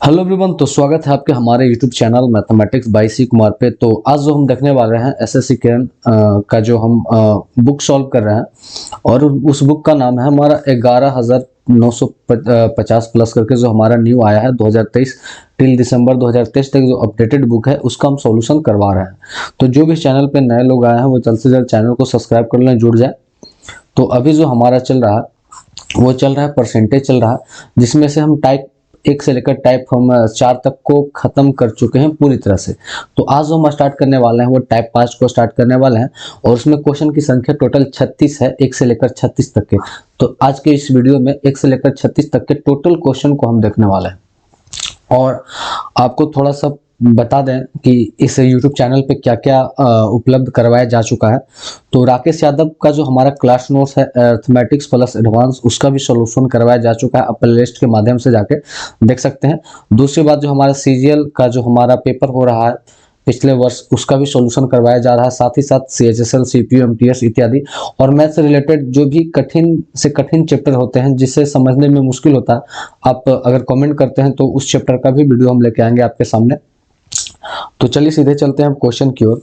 Hello everyone, तो स्वागत है आपके हमारे यूट्यूब चैनल मैथमेटिक्स बाय सी कुमार पे। तो आज जो हम देखने वाले हैं एसएससी किरण का जो हम बुक सॉल्व कर रहे हैं, और उस बुक का नाम है हमारा 11,950 प्लस करके जो हमारा न्यू आया है 2023 टिल दिसंबर 2023 तक जो अपडेटेड बुक है उसका हम सॉल्यूशन करवा रहे हैं। तो जो भी चैनल पे नए लोग आए हैं वो जल्द से जल्द चैनल को सब्सक्राइब कर लें, जुड़ जाए। तो अभी जो हमारा चल रहा है वो चल रहा है परसेंटेज चल रहा है, जिसमें से हम टाइप 1 से लेकर टाइप हम 4 तक को खत्म कर चुके हैं पूरी तरह से। तो आज जो हम स्टार्ट करने वाले हैं वो टाइप 5 को स्टार्ट करने वाले हैं, और उसमें क्वेश्चन की संख्या टोटल 36 है, 1 से लेकर 36 तक के। तो आज के इस वीडियो में 1 से लेकर 36 तक के टोटल क्वेश्चन को हम देखने वाले हैं। और आपको थोड़ा सा बता दें कि इस YouTube चैनल पे क्या क्या उपलब्ध करवाया जा चुका है। तो राकेश यादव का जो हमारा क्लास नोट्स है अरिथमेटिक्स प्लस एडवांस, उसका भी सॉल्यूशन करवाया जा चुका है, आप प्ले लिस्ट के माध्यम से जाके देख सकते हैं। दूसरी बात, जो हमारा CGL का जो हमारा पेपर हो रहा है पिछले वर्ष, उसका भी सॉल्यूशन करवाया जा रहा है। साथ ही साथ CHSL, CPU, MTS इत्यादि और मैथ से रिलेटेड जो भी कठिन से कठिन चैप्टर होते हैं जिसे समझने में मुश्किल होता है, आप अगर कमेंट करते हैं तो उस चैप्टर का भी वीडियो हम लेके आएंगे आपके सामने। तो चलिए सीधे चलते हैं हम क्वेश्चन की ओर।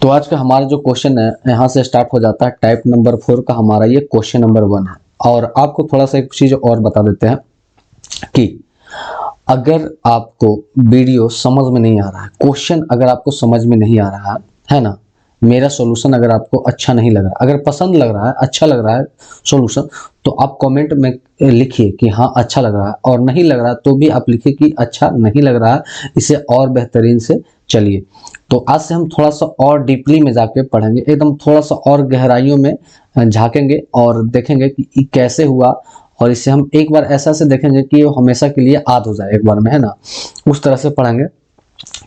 तो आज का हमारा जो क्वेश्चन है यहाँ से स्टार्ट हो जाता है। टाइप नंबर 4 का हमारा ये क्वेश्चन नंबर 1 है। और आपको थोड़ा सा एक चीज और बता देते हैं कि अगर आपको वीडियो समझ में नहीं आ रहा है, क्वेश्चन अगर आपको समझ में नहीं आ रहा है ना, मेरा सॉल्यूशन अगर आपको अच्छा नहीं लग रहा, अगर पसंद लग रहा है, अच्छा लग रहा है सॉल्यूशन, तो आप कमेंट में लिखिए कि हाँ अच्छा लग रहा है, और नहीं लग रहा तो भी आप लिखिए कि अच्छा नहीं लग रहा है, इसे और बेहतरीन से चलिए। तो आज से हम थोड़ा सा और डीपली में जाके पढ़ेंगे, एकदम थोड़ा सा और गहराइयों में झांकेंगे और देखेंगे कि कैसे हुआ, और इसे हम एक बार ऐसा से देखेंगे कि वो हमेशा के लिए याद हो जाए एक बार में, है ना। उस तरह से पढ़ेंगे,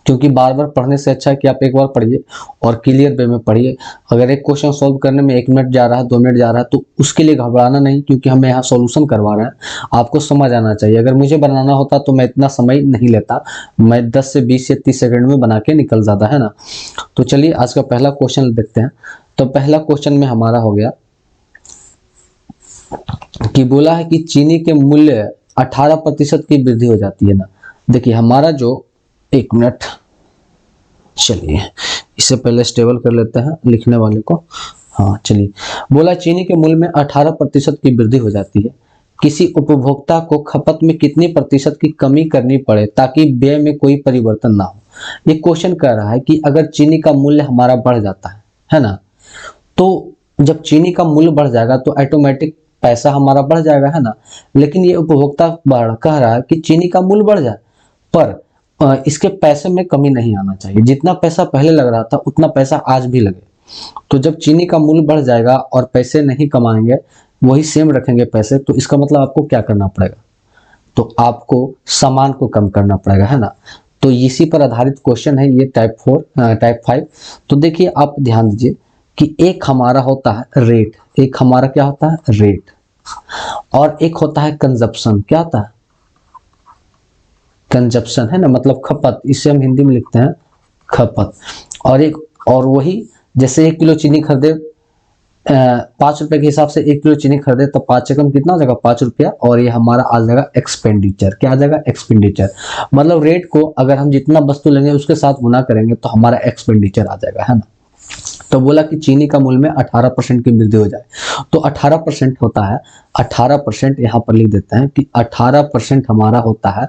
क्योंकि बार बार पढ़ने से अच्छा है कि आप एक बार पढ़िए और क्लियर वे में पढ़िए। अगर एक क्वेश्चन सॉल्व करने में 1 मिनट जा रहा है, 2 मिनट जा रहा है, तो उसके लिए घबराना नहीं, क्योंकि हमें यहाँ सॉल्यूशन करवा रहे हैं, आपको समझ आना चाहिए। अगर मुझे बनाना होता तो मैं इतना समय नहीं लेता, मैं 10 से 20 या 30 सेकंड में बना के निकल जाता, है ना। तो चलिए आज का पहला क्वेश्चन देखते हैं। तो पहला क्वेश्चन में हमारा हो गया कि बोला है कि चीनी के मूल्य 18% की वृद्धि हो जाती है ना। देखिए हमारा जो, 1 मिनट, चलिए इसे पहले स्टेबल कर लेते हैं लिखने वाले को। हाँ चलिए, बोला चीनी के मूल्य में 18% की वृद्धि हो जाती है, किसी उपभोक्ता को खपत में कितनी प्रतिशत की कमी करनी पड़े ताकि व्यय में कोई परिवर्तन ना हो। ये क्वेश्चन कह रहा है कि अगर चीनी का मूल्य हमारा बढ़ जाता है ना, तो जब चीनी का मूल्य बढ़ जाएगा तो ऑटोमेटिक पैसा हमारा बढ़ जाएगा, है ना। लेकिन ये उपभोक्ता कह रहा है कि चीनी का मूल्य बढ़ जाए, पर इसके पैसे में कमी नहीं आना चाहिए। जितना पैसा पहले लग रहा था उतना पैसा आज भी लगे। तो जब चीनी का मूल्य बढ़ जाएगा और पैसे नहीं कमाएंगे, वही सेम रखेंगे पैसे, तो इसका मतलब आपको क्या करना पड़ेगा, तो आपको सामान को कम करना पड़ेगा, है ना। तो इसी पर आधारित क्वेश्चन है ये टाइप 5। तो देखिए आप ध्यान दीजिए कि एक हमारा होता है रेट, एक हमारा क्या होता है रेट, और एक होता है कंजप्शन। क्या होता है कंजप्शन, है ना, मतलब खपत, इसे हम हिंदी में लिखते हैं खपत। और एक और वही, जैसे 1 किलो चीनी खरीदे 5 रुपए के हिसाब से 1 किलो चीनी खरीदे तो 5 से कम कितना हो जाएगा, 5 रुपया, और ये हमारा आ जाएगा एक्सपेंडिचर। क्या आ जाएगा, एक्सपेंडिचर। मतलब रेट को अगर हम जितना वस्तु लेंगे उसके साथ गुना करेंगे तो हमारा एक्सपेंडिचर आ जाएगा, है ना। तो बोला कि चीनी का मूल्य में 18% की वृद्धि हो जाए, तो 18% होता है, 18% यहाँ पर लिख देते हैं कि 18% हमारा होता है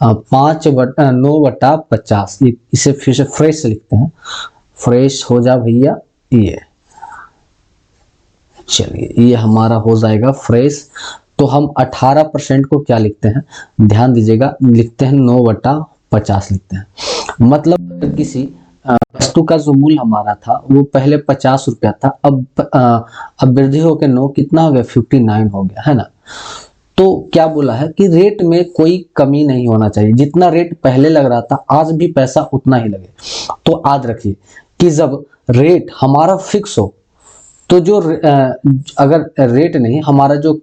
9/50। इसे फिर से फ्रेश लिखते हैं, फ्रेश हो जा भैया, ये चलिए ये हमारा हो जाएगा फ्रेश। तो हम 18% को क्या लिखते हैं, ध्यान दीजिएगा, लिखते हैं 9/50 लिखते हैं। मतलब किसी वस्तु का जो मूल्य हमारा था वो पहले 50 रुपया था, अब वृद्धि होकर 9 कितना हो गया, 59 हो गया, है ना। तो क्या बोला है कि रेट में कोई कमी नहीं होना चाहिए, जितना रेट पहले लग रहा था आज भी पैसा उतना ही लगे। तो याद रखिए कि जब रेट हमारा फिक्स हो, तो जो अगर रेट नहीं, हमारा जो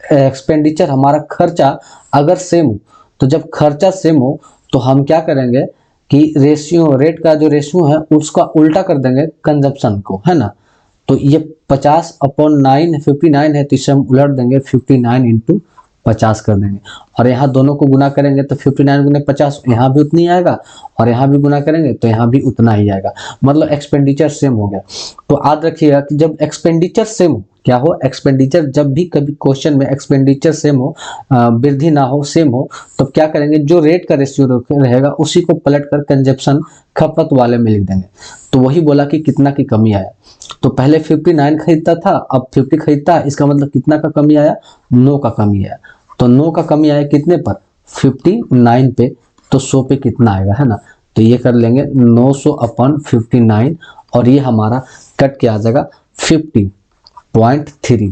एक्सपेंडिचर, हमारा खर्चा अगर सेम हो, तो जब खर्चा सेम हो तो हम क्या करेंगे कि रेशियो, रेट का जो रेशियो है उसका उल्टा कर देंगे कंजप्शन को, है ना। तो ये 50/9 59 है, तो इसे हम उलट देंगे 59 × 50 कर देंगे, और यहाँ दोनों को गुना करेंगे तो 59 गुने 50 यहाँ भी उतनी आएगा, और यहाँ भी गुना करेंगे तो यहाँ भी उतना ही आएगा, मतलब एक्सपेंडिचर सेम हो गया। तो याद रखिएगा कि जब एक्सपेंडिचर सेम हो, क्या हो, एक्सपेंडिचर, जब भी कभी क्वेश्चन में एक्सपेंडिचर सेम हो, वृद्धि ना हो, सेम हो, तो क्या करेंगे, जो रेट का रेशियो रहेगा उसी को पलट कर कंजप्शन, खपत वाले में लिख देंगे। तो वही बोला कि कितना की कमी आया, तो पहले 59 खरीदता था, अब 50 खरीदता है, इसका मतलब कितना का कमी आया, 9 का कमी आया। तो 9 का कमी आया कितने पर, 59 पे, तो 100 पे कितना आएगा, है ना। तो ये कर लेंगे 900 अपन 59, और ये हमारा कट के आ जाएगा 50.3,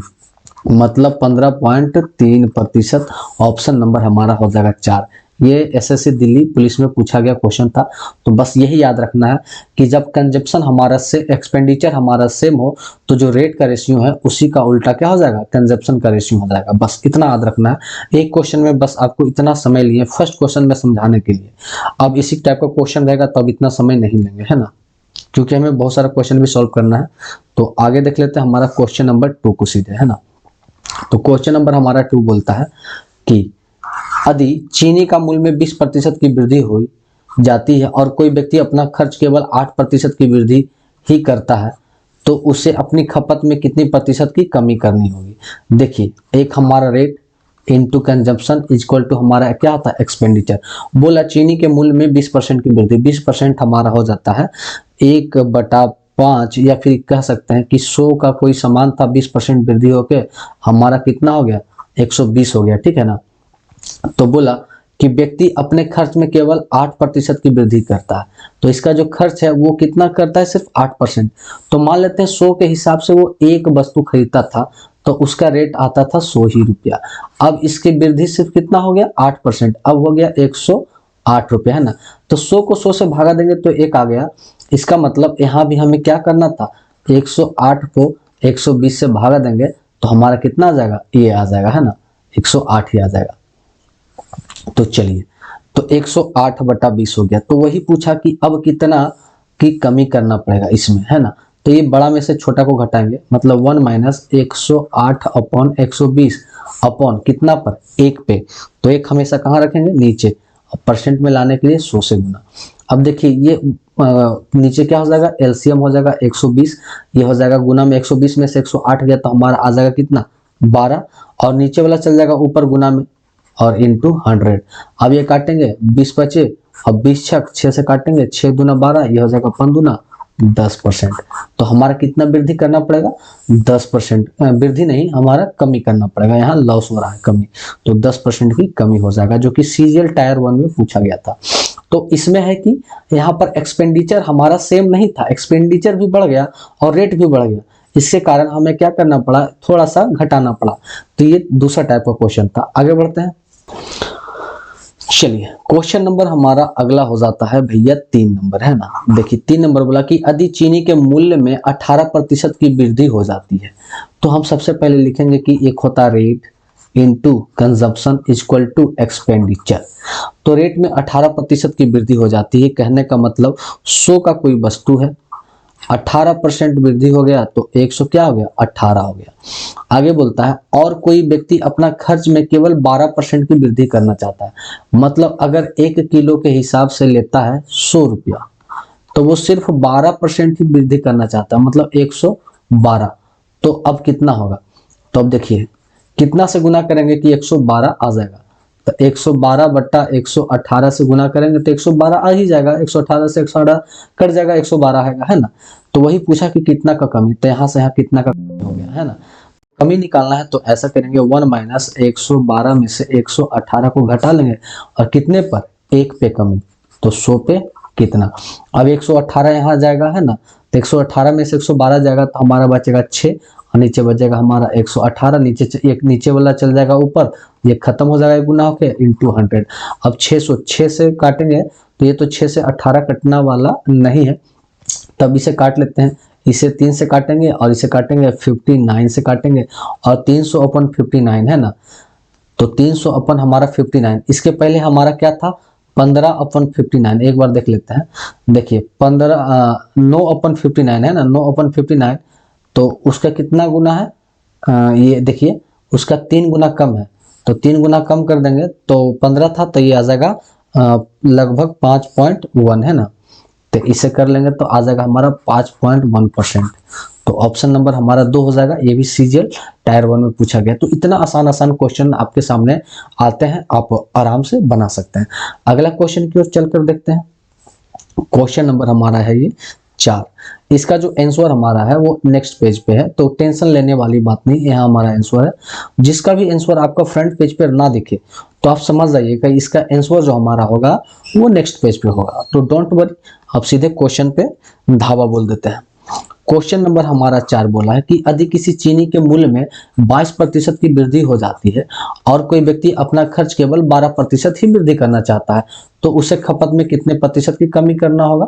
मतलब 15.3%। ऑप्शन नंबर हमारा हो जाएगा 4। ये एसएससी दिल्ली पुलिस में पूछा गया क्वेश्चन था। तो बस यही याद रखना है कि जब कंजप्शन हमारा से एक्सपेंडिचर हमारा सेम हो, तो जो रेट का रेशियो है उसी का उल्टा क्या हो जाएगा, कंजप्शन का रेशियो हो जाएगा। बस इतना याद रखना है। एक क्वेश्चन में बस आपको इतना समय लिए फर्स्ट क्वेश्चन में समझाने के लिए। अब इसी टाइप का क्वेश्चन रहेगा तब इतना समय नहीं लेंगे, है ना, क्योंकि हमें बहुत सारा क्वेश्चन भी सॉल्व करना है। तो आगे देख लेते हैं हमारा क्वेश्चन नंबर 2 को सीधे, है ना। तो क्वेश्चन नंबर हमारा 2 बोलता है कि यदि चीनी का मूल्य में 20% की वृद्धि हो जाती है और कोई व्यक्ति अपना खर्च केवल 8% की वृद्धि ही करता है, तो उसे अपनी खपत में कितनी प्रतिशत की कमी करनी होगी। देखिए, एक हमारा rate into consumption equal to हमारा क्या होता है, एक्सपेंडिचर। बोला चीनी के मूल्य में 20% की वृद्धि, 20% हमारा हो जाता है 1/5, या फिर कह सकते हैं कि 100 का कोई सामान था, 20% वृद्धि होके हमारा कितना हो गया, 120 हो गया, ठीक है ना। तो बोला कि व्यक्ति अपने खर्च में केवल 8% की वृद्धि करता है, तो इसका जो खर्च है वो कितना करता है, सिर्फ 8%। तो मान लेते हैं 100 के हिसाब से वो एक वस्तु खरीदता था, तो उसका रेट आता था 100 ही रुपया। अब इसकी वृद्धि सिर्फ कितना हो गया, 8%, अब हो गया 108 रुपया, है ना। तो 100 को 100 से भागा देंगे तो 1 आ गया। इसका मतलब यहाँ भी हमें क्या करना था, 108 को 120 से भागा देंगे तो हमारा कितना आ जाएगा, ये आ जाएगा, है ना, 108 ही आ जाएगा। तो चलिए, तो 108/20 हो गया। तो वही पूछा कि अब कितना की कमी करना पड़ेगा इसमें, है ना। तो ये बड़ा में से छोटा को घटाएंगे, मतलब 1 - 108/120 अपॉन कितना पर, 1 पे। तो 1 हमेशा कहाँ रखेंगे, नीचे। अब परसेंट में लाने के लिए 100 से गुना। अब देखिए ये नीचे क्या हो जाएगा, एलसीएम हो जाएगा 120, ये हो जाएगा गुना में 120 में से 108 गया तो हमारा आ जाएगा कितना, 12, और नीचे वाला चल जाएगा ऊपर गुना में और इंटू 100। अब ये काटेंगे, 20 बचे, अब 20 छक 6 से काटेंगे, 6 दूना 12, ये हो जाएगा 5 दूना 10%। तो हमारा कितना वृद्धि करना पड़ेगा, 10%, वृद्धि नहीं, हमारा कमी करना पड़ेगा, यहाँ लॉस हो रहा है, कमी। तो 10% की कमी हो जाएगा, जो कि सीजीएल टायर 1 में पूछा गया था। तो इसमें है कि यहाँ पर एक्सपेंडिचर हमारा सेम नहीं था, एक्सपेंडिचर भी बढ़ गया और रेट भी बढ़ गया। इसके कारण हमें क्या करना पड़ा, थोड़ा सा घटाना पड़ा। तो ये दूसरा टाइप का क्वेश्चन था। आगे बढ़ते हैं। चलिए, क्वेश्चन नंबर हमारा अगला हो जाता है भैया 3 नंबर, है ना। देखिए 3 नंबर बोला कि यदि चीनी के मूल्य में 18% की वृद्धि हो जाती है, तो हम सबसे पहले लिखेंगे कि एक होता rate into consumption equal to expenditure. तो रेट में 18% की वृद्धि हो जाती है, कहने का मतलब 100 का कोई वस्तु है, 18% वृद्धि हो गया तो 100 क्या हो गया, 18 हो गया। आगे बोलता है और कोई व्यक्ति अपना खर्च में केवल 12% की वृद्धि करना चाहता है, मतलब अगर 1 किलो के हिसाब से लेता है 100 रुपया, तो वो सिर्फ 12% की वृद्धि करना चाहता है, मतलब 112। तो अब कितना होगा, तो अब देखिए कितना से गुना करेंगे कि 112 आ जाएगा। तो 112/118 से गुना करेंगे तो 112 आ ही जाएगा, 118 से 118 कट जाएगा, 112 है ना। तो वही पूछा कि कितना का कमी, तो यहाँ से यहाँ कितना का कमी हो गया, है ना। कमी निकालना है तो ऐसा करेंगे, 1 - 112 में से 118 को घटा लेंगे, और कितने पर, 1 पे कमी, तो 100 पे कितना। अब 118 यहाँ जाएगा, है ना, तो 118 में से 112 जाएगा तो हमारा बचेगा 6, और नीचे बचेगा हमारा 118, नीचे एक नीचे वाला चल जाएगा ऊपर, ये खत्म हो जाएगा गुना होके इंटू 100। अब 606 से काटेंगे तो ये तो 6 से 18 कटना वाला नहीं है, तब इसे काट लेते हैं। इसे 3 से काटेंगे और इसे काटेंगे 59 से काटेंगे, और 300/59 है ना। तो 300 अपन हमारा 59, इसके पहले हमारा क्या था, 15/59। एक बार देख लेते हैं। देखिए 9/59 है ना, 9/59, तो उसका कितना गुना है, ये देखिए उसका 3 गुना कम है, तो 3 गुना कम कर देंगे तो 15 था, तो ये आ जाएगा लगभग 5.1 है ना। तो इसे कर लेंगे तो आ जाएगा हमारा 5.1%। तो ऑप्शन नंबर हमारा 2 हो जाएगा। ये भी सीजीएल टायर 1 में पूछा गया। तो इतना आसान आसान क्वेश्चन आपके सामने आते हैं, आप आराम से बना सकते हैं। अगला क्वेश्चन की ओर चलकर देखते हैं। क्वेश्चन नंबर हमारा है ये 4। इसका जो आंसर हमारा है वो नेक्स्ट पेज पे है, तो टेंशन लेने वाली बात नहीं, यहाँ हमारा आंसर है। जिसका भी आंसर आपका फ्रंट पेज पे ना दिखे तो आप समझ जाइएगा इसका आंसर जो हमारा होगा वो नेक्स्ट पेज पे होगा। तो डोंट वरी, आप सीधे क्वेश्चन पे धावा बोल देते हैं। क्वेश्चन नंबर हमारा 4 बोला है कि यदि किसी चीनी के मूल्य में 22% की वृद्धि हो जाती है और कोई व्यक्ति अपना खर्च केवल 12% ही वृद्धि करना चाहता है, तो उसे खपत में कितने प्रतिशत की कमी करना होगा?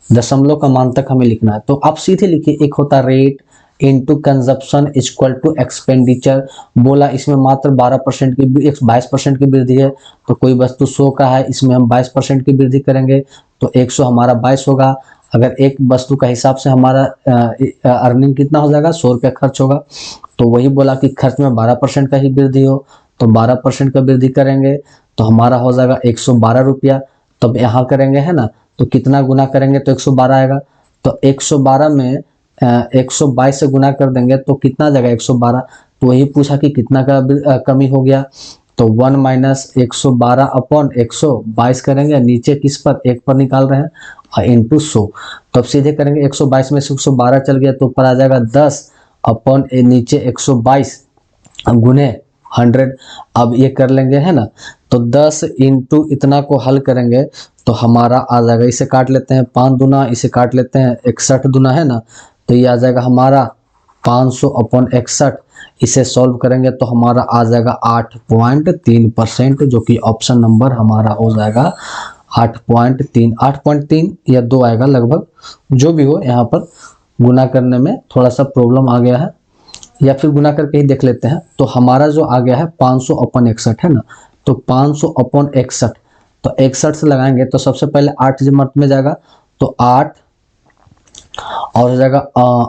दशमलव का मान तक हमें लिखना है। तो आप सीधे लिखिए, एक होता rate into consumption equal to expenditure. बोला इसमें मात्र 12% की 22% की वृद्धि है, तो कोई वस्तु 100 का है, इसमें हम 22% की वृद्धि करेंगे तो 100 हमारा 22 होगा। अगर एक वस्तु का हिसाब से हमारा अर्निंग कितना हो जाएगा, 100 रुपया खर्च होगा। तो वही बोला कि खर्च में 12% का ही वृद्धि हो, तो 12% का वृद्धि करेंगे तो हमारा हो जाएगा 112 रुपया। तब यहाँ करेंगे है ना, तो कितना गुना करेंगे तो 112 आएगा। तो 112 में 122 से गुना कर देंगे तो कितना आ जाएगा 112। तो वही पूछा कि कितना का कमी हो गया, तो 1 माइनस 112 अपॉन 122 करेंगे, नीचे किस पर 1 पर निकाल रहे हैं इंटू 100। तो अब सीधे करेंगे 122 में से 112 चल गया तो ऊपर आ जाएगा 10 अपॉन नीचे 122 गुने 100। अब ये कर लेंगे है ना, तो 10 इंटू इतना को हल करेंगे तो हमारा आ जाएगा, इसे काट लेते हैं 5 दूना, इसे काट लेते हैं 61 दूना है ना, तो ये आ जाएगा हमारा 500 अपॉन 61। इसे सॉल्व करेंगे तो हमारा आ जाएगा 8.3%, जो कि ऑप्शन नंबर हमारा हो जाएगा 8.3 या 2 आएगा लगभग, जो भी हो। यहाँ पर गुना करने में थोड़ा सा प्रॉब्लम आ गया है, या फिर गुना करके ही देख लेते हैं। तो हमारा जो आ गया है 500 अपॉन 61 है ना, तो 500 अपॉन 61, तो 61 से लगाएंगे तो सबसे पहले 8 जमट में जाएगा तो 8 और हो जाएगा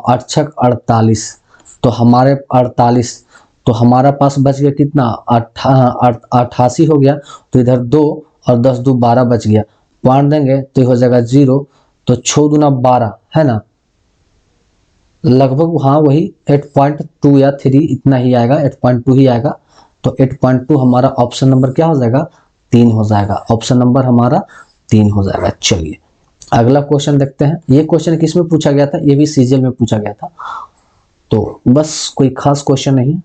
8 छक 48, तो हमारे 48, तो हमारा पास बच गया कितना 88 हो गया। तो इधर 2 और 10 2 12 बच गया, पॉइंट देंगे तो हो जाएगा 0। तो 6 दूना 12 है ना, लगभग हाँ वही 8.2 या 3 इतना ही आएगा, 8.2 ही आएगा। तो 8.2 हमारा ऑप्शन नंबर क्या हो जाएगा 3 हो जाएगा। ऑप्शन नंबर हमारा 3 हो जाएगा। चलिए अगला क्वेश्चन देखते हैं। ये क्वेश्चन किस में पूछा गया था, ये भी सीजीएल में पूछा गया था, तो बस कोई खास क्वेश्चन नहीं है।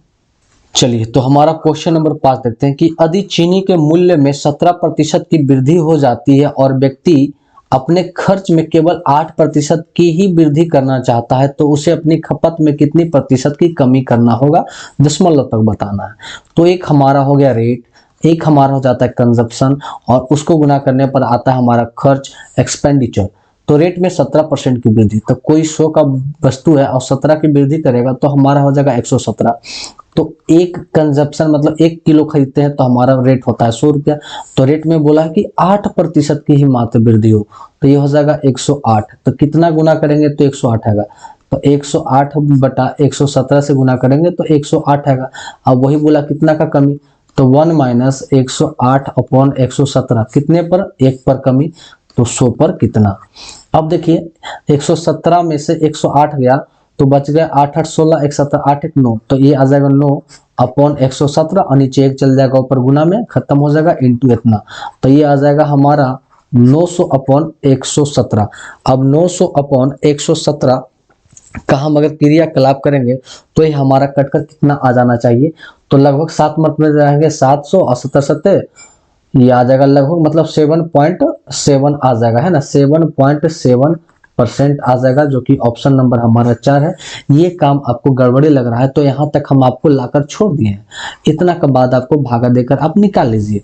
चलिए तो हमारा क्वेश्चन नंबर 5 देखते हैं कि यदि चीनी के मूल्य में 17% की वृद्धि हो जाती है और व्यक्ति अपने खर्च में केवल 8% की ही वृद्धि करना चाहता है, तो उसे अपनी खपत में कितनी प्रतिशत की कमी करना होगा, दशमलव तक बताना है। तो एक हमारा हो गया रेट, एक हमारा हो जाता है कंजप्शन, और उसको गुना करने पर आता है हमारा खर्च एक्सपेंडिचर। तो रेट में 17% की वृद्धि, तो कोई 100 का वस्तु है और 17 की वृद्धि करेगा तो हमारा हो जाएगा 117। तो एक कंजप्शन मतलब 1 किलो खरीदते हैं तो हमारा रेट होता है 100 रुपया। तो रेट में बोला है कि 8% की ही मात्र वृद्धि हो, तो ये हो जाएगा 108। तो कितना गुना करेंगे तो 108 आएगा, तो 108 बटा 117 से गुना करेंगे तो 108 आएगा। अब वही बोला कितना का कमी, तो 1 माइनस 108 अपॉन 117, कितने पर 1 पर कमी, तो 100 पर कितना। अब देखिए 117 में से 108 गया तो बच गया 8 8 16 1 7 8 1 9, तो ये आ जाएगा 9 अपॉन 117 और नीचे 1 चल जाएगा ऊपर, गुना में खत्म हो जाएगा इंटू इतना, तो ये आ जाएगा हमारा 900 अपॉन 117। अब 900 अपॉन 117 का हम अगर क्रियाकलाप करेंगे तो ये हमारा कटकर कितना आ जाना चाहिए, तो लगभग 7 मत में जाएंगे 700 और 77, ये आ जाएगा लगभग मतलब 7.7 आ जाएगा है ना, 7.7% आ जाएगा, जो कि ऑप्शन नंबर हमारा 4 है। ये काम आपको गड़बड़ी लग रहा है तो यहाँ तक हम आपको लाकर छोड़ दिए हैं, इतना के बाद आपको भागा देकर आप निकाल लीजिए।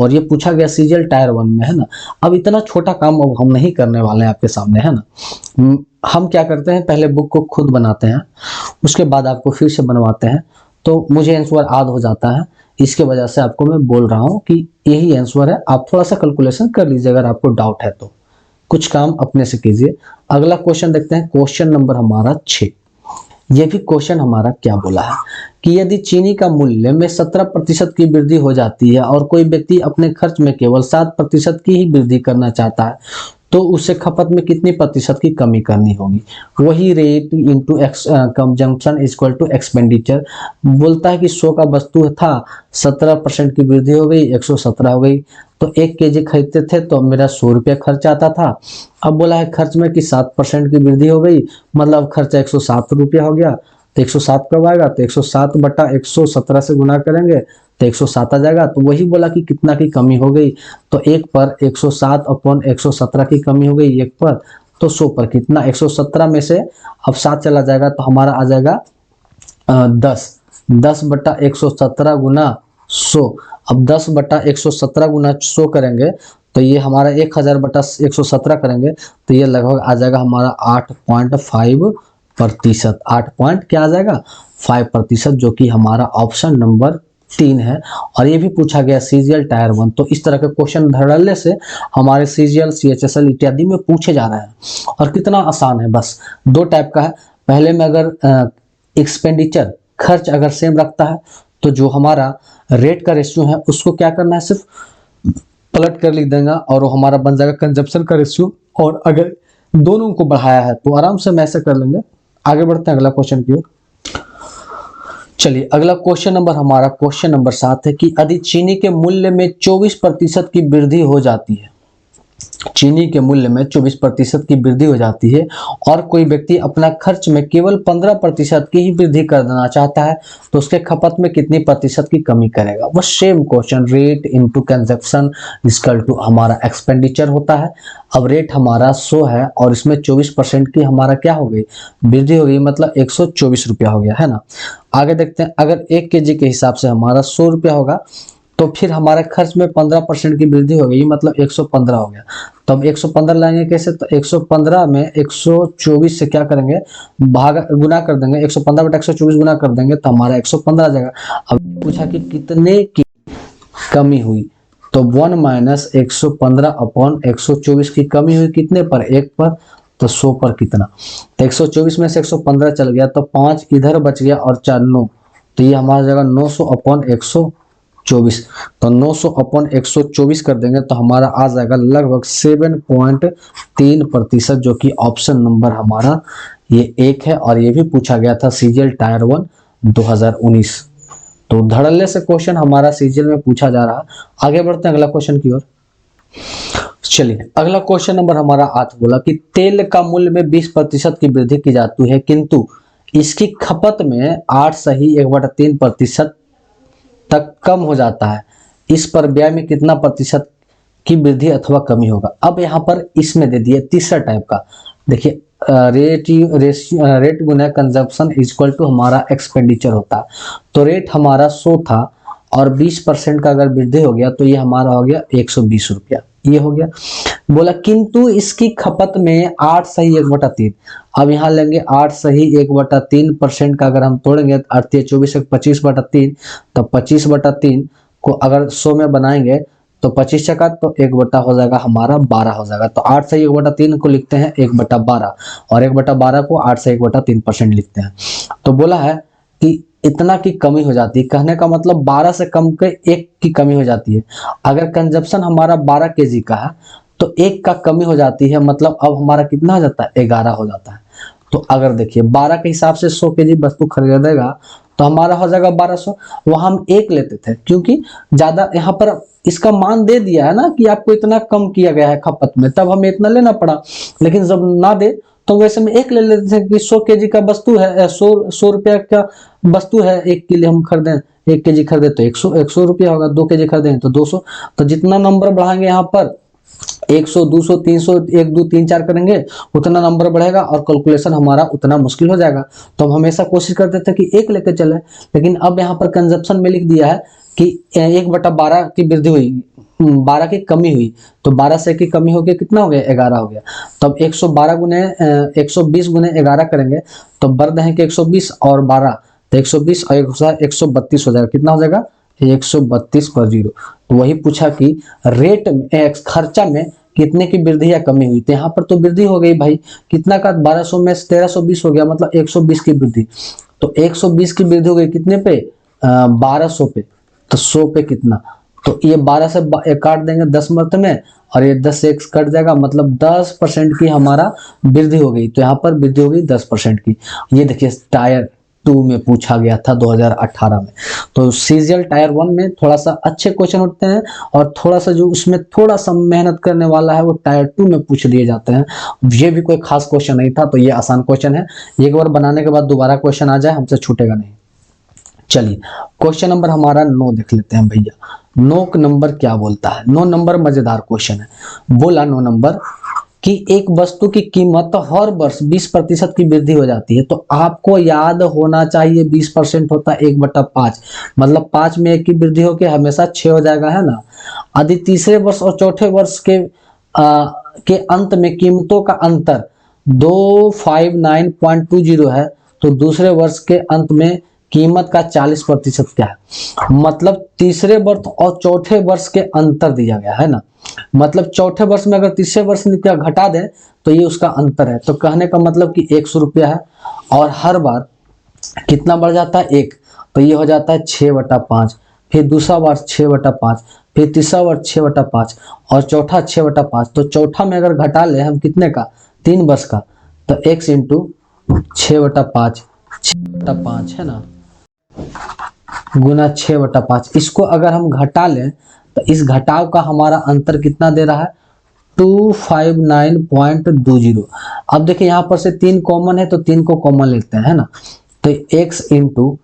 और ये पूछा गया सीजीएल टायर 1 में है ना। अब इतना छोटा काम अब हम नहीं करने वाले हैं आपके सामने है ना। हम क्या करते हैं, पहले बुक को खुद बनाते हैं, उसके बाद आपको फिर से बनवाते हैं, तो मुझे आंसर याद हो जाता है, इसके वजह से आपको मैं बोल रहा हूं कि यही आंसर है। आप थोड़ा सा कैलकुलेशन कर लीजिए अगर आपको डाउट है तो, कुछ काम अपने से कीजिए। अगला क्वेश्चन देखते हैं, क्वेश्चन नंबर हमारा 6। ये भी क्वेश्चन हमारा क्या बोला है कि यदि चीनी का मूल्य में 17% की वृद्धि हो जाती है और कोई व्यक्ति अपने खर्च में केवल 7% की ही वृद्धि करना चाहता है, तो उसे खपत में कितनी प्रतिशत की कमी करनी होगी। वही rate into consumption equal to expenditure. बोलता है कि 100 का वस्तु था, 17% की वृद्धि हो गई, 117 हो गई। तो 1 केजी खरीदते थे तो मेरा 100 रुपया खर्च आता था। अब बोला है खर्च में कि 7% की वृद्धि हो गई, मतलब खर्चा 107 रुपया हो गया। तो 107 कब आएगा, तो 107 बटा 117 से गुना करेंगे तो 107 आ जाएगा। तो वही बोला कि कितना की कमी हो गई, तो 1 पर 107 अपॉन 117 की कमी हो गई 1 पर, तो 100 पर कितना, 117 में से अब 7 चला जाएगा तो हमारा आ जाएगा 10 बटा 117 गुना 100। अब 10 बटा 117 गुना 100 करेंगे तो ये हमारा 1000 बटा 117 करेंगे तो ये लगभग आ जाएगा हमारा 8.5%। 8 पॉइंट क्या आ जाएगा, 5%, जो कि हमारा ऑप्शन नंबर 3 है। और ये भी पूछा गया सीजीएल टायर 1। तो इस तरह के क्वेश्चन धड़ल्ले से हमारे सीजीएल सीएचएसएल इत्यादि में पूछे जा रहे हैं। और कितना आसान है, बस 2 टाइप का है। पहले में अगर एक्सपेंडिचर खर्च अगर सेम रखता है तो जो हमारा रेट का रेशियो है उसको क्या करना है, सिर्फ पलट कर लिख देगा और वो हमारा बन जाएगा कंजप्शन का रेशियो। और अगर दोनों को बढ़ाया है तो आराम से हम ऐसे कर लेंगे। आगे बढ़ते हैं अगला क्वेश्चन की ओर। चलिए अगला क्वेश्चन नंबर हमारा क्वेश्चन नंबर 7 है कि यदि चीनी के मूल्य में 24% की वृद्धि हो जाती है, चीनी के मूल्य में 24% की वृद्धि हो जाती है और कोई व्यक्ति अपना खर्च में केवल 15% की ही वृद्धि करना चाहता है, तो उसके खपत में कितनी प्रतिशत की कमी करेगा। वो same question, rate into consumption equal to हमारा एक्सपेंडिचर होता है। अब रेट हमारा 100 है और इसमें 24% की हमारा क्या हो गई, वृद्धि हो गई, मतलब 124 रुपया हो गया, है ना। आगे देखते हैं, अगर 1 केजी के हिसाब से हमारा 100 रुपया होगा तो फिर हमारे खर्च में 15% की वृद्धि हो गई, मतलब 115 हो गया। तो अब 115 लाएंगे कैसे, तो 115 में 124 से क्या करेंगे, भाग गुना कर देंगे, 115 बटा 124 गुना कर देंगे तो हमारा 115 आ जाएगा। अब पूछा कि कितने की कमी हुई, तो 1 माइनस 115 अपॉन 124 की कमी हुई कितने पर, 1 पर, तो 100 पर कितना, तो 124 में से 115 चल गया तो 5 इधर बच गया और 4 9, तो ये हमारा जगह 900 अपॉन 124। तो 900 अपॉन 124 कर देंगे तो हमारा आ जाएगा लगभग 7.3%, जो कि ऑप्शन नंबर हमारा ये 1 है। और ये भी पूछा गया था सीजीएल टायर 1 2019। तो धड़ल्ले से क्वेश्चन हमारा सीजीएल में पूछा जा रहा। आगे बढ़ते हैं अगला क्वेश्चन की ओर। चलिए अगला क्वेश्चन नंबर हमारा 8 बोला कि तेल का मूल्य में 20% की वृद्धि की जाती है, किंतु इसकी खपत में 8 सही 1/3% तक कम हो जाता है। इस पर व्यय में कितना प्रतिशत की वृद्धि अथवा कमी होगा। अब यहाँ पर इसमें दे दिए तीसरा टाइप का, देखिए रेट गुना कंजप्शन इक्वल टू हमारा एक्सपेंडिचर होता है। तो रेट हमारा 100 था और 20% का अगर वृद्धि हो गया तो ये हमारा हो गया 120 रुपया, ये हो गया। बोला किंतु इसकी खपत में 8 सही 1/3। अब यहाँ लेंगे 8 सही 1/3% का अगर हम तोड़ेंगे 24 25/3, तो 25/3 को अगर 100 में बनाएंगे तो 25 चका तो 1 हो जाएगा हमारा 12 हो जाएगा। तो 8 सही 1/3 को लिखते हैं 1/12 और 1/12 को 8 से 1/3% लिखते हैं। तो बोला है कि इतना की कमी हो जाती है, कहने का मतलब 12 से कम के 1 की कमी हो जाती है। अगर कंजप्शन हमारा 12 केजी का है तो 1 का कमी हो जाती है, मतलब अब हमारा कितना हो जाता है, 11 हो जाता है। तो अगर देखिए 12 के हिसाब से 100 केजी वस्तु खरीदेगा तो हमारा हो जाएगा 1200। वहां हम 1 लेते थे क्योंकि ज्यादा यहाँ पर इसका मान दे दिया है ना कि आपको इतना कम किया गया है खपत में, तब हमें इतना लेना पड़ा। लेकिन जब ना दे तो वैसे में 1 ले लेते थे कि 100 केजी का वस्तु है, 100 रुपया का वस्तु है, 1 के लिए हम खरीदें, 1 केजी खरीदे तो 100 रुपया होगा, 2 केजी खरीदें तो 200। तो जितना नंबर बढ़ाएंगे यहाँ पर 100 200 300 1 2 3 4 करेंगे उतना नंबर बढ़ेगा और कैलकुलेशन हमारा उतना मुश्किल हो जाएगा। तो हम हमेशा कोशिश करते थे कि 1 लेकर चले, लेकिन अब यहाँ पर कंजप्शन में लिख दिया है कि 1/12 की वृद्धि हुई, 12 की कमी हुई, तो 12 से की कमी हो गया, कितना हो गया, 11 हो गया। तब 112 गुने 120 गुने 11 करेंगे तो बढ़ हैं कि 120 और 12 तो 120 और 132 हो जाएगा, कितना हो जाएगा 132 पर 0। तो वही पूछा कि रेट में खर्चा में कितने की वृद्धि या कमी हुई। तो यहाँ पर तो वृद्धि हो गई भाई, कितना का 1200 में 1320 हो गया, मतलब 120 की वृद्धि। तो 120 की वृद्धि हो गई कितने पे, 1200 पे। तो 100 पे कितना, तो ये 12 से काट देंगे 10 मर्त में, और ये 10 से 1 कट जाएगा, मतलब 10% की हमारा वृद्धि हो गई। तो यहाँ पर वृद्धि हो गई 10% की। ये देखिए टायर 2 में पूछा गया था 2018 में। तो सीजीएल टायर 1 में थोड़ा सा अच्छे क्वेश्चन होते हैं, और थोड़ा सा जो उसमें थोड़ा सा मेहनत करने वाला है वो टायर 2 में पूछ दिए जाते हैं। ये भी कोई खास क्वेश्चन नहीं था, तो ये आसान क्वेश्चन है। एक बार बनाने के बाद दोबारा क्वेश्चन आ जाए हमसे छूटेगा नहीं। चलिए क्वेश्चन नंबर हमारा 9 देख लेते हैं भैया। 9 नंबर क्या बोलता है, 9 नंबर मजेदार क्वेश्चन है। बोला 9 नंबर कि एक वस्तु की कीमत हर वर्ष 20% की वृद्धि हो जाती है। तो आपको याद होना चाहिए 20% होता है 1/5, मतलब 5 में 1 की वृद्धि होकर हमेशा 6 हो जाएगा, है ना। यदि तीसरे वर्ष और चौथे वर्ष के अंत में कीमतों का अंतर 259.20 है, तो दूसरे वर्ष के अंत में कीमत का 40% क्या है, मतलब तीसरे वर्ष और चौथे वर्ष के अंतर दिया गया है ना। मतलब चौथे वर्ष में अगर तीसरे वर्ष में क्या घटा दें तो ये उसका अंतर है। तो कहने का मतलब कि 100 रुपया है, और हर बार कितना बढ़ जाता है 1, तो ये हो जाता है 6/5। फिर दूसरा वर्ष 6/5, फिर तीसरा वर्ष 6/5, और चौथा 6/5। तो चौथा में अगर घटा ले हम कितने का, 3 वर्ष का, तो x इंटू 6/5, 6/5 है ना, गुना 6/5। इसको अगर हम घटा लें तो इस घटाव का हमारा अंतर कितना दे रहा है, 259.20। अब देखिए यहाँ पर से 3 कॉमन है, तो 3 को कॉमन लेते हैं, है ना। तो x इंटू,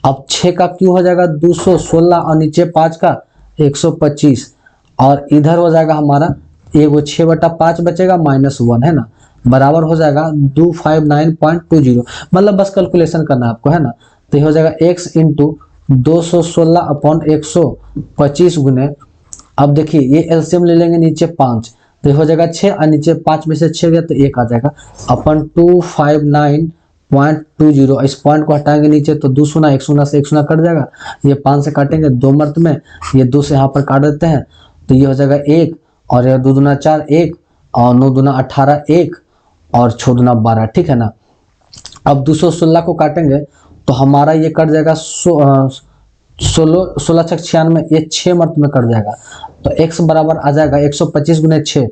अब 6 का क्यों हो जाएगा 216, और नीचे 5 का 125, और इधर हो जाएगा हमारा ये वो 6/5 बचेगा -1, है ना, बराबर हो जाएगा 259.20। मतलब बस कैलकुलेशन करना है आपको, है ना। तो ये हो जाएगा x इंटू 216/125 गुने, अब देखिए ये एलसीएम ले लेंगे, नीचे 5, तो ये हो जाएगा 6, और नीचे 5 में से 6 गया तो 1 आ जाएगा अपन 259.20। इस पॉइंट को हटाएंगे नीचे तो 2 शून्य 1 शून्य से 1 शून्य कट जाएगा, ये 5 से काटेंगे 2 मर्त में, ये 2 से यहाँ पर काट देते हैं, तो ये हो जाएगा 1, और ये 2 दूना 4 1, और 9 दूना 18 1, और 6 दूना 12, ठीक है ना। अब 216 को काटेंगे तो हमारा ये कट जाएगा 16 6 96, ये 6 मर्त में कट जाएगा। तो x बराबर आ जाएगा 125 गुने 6,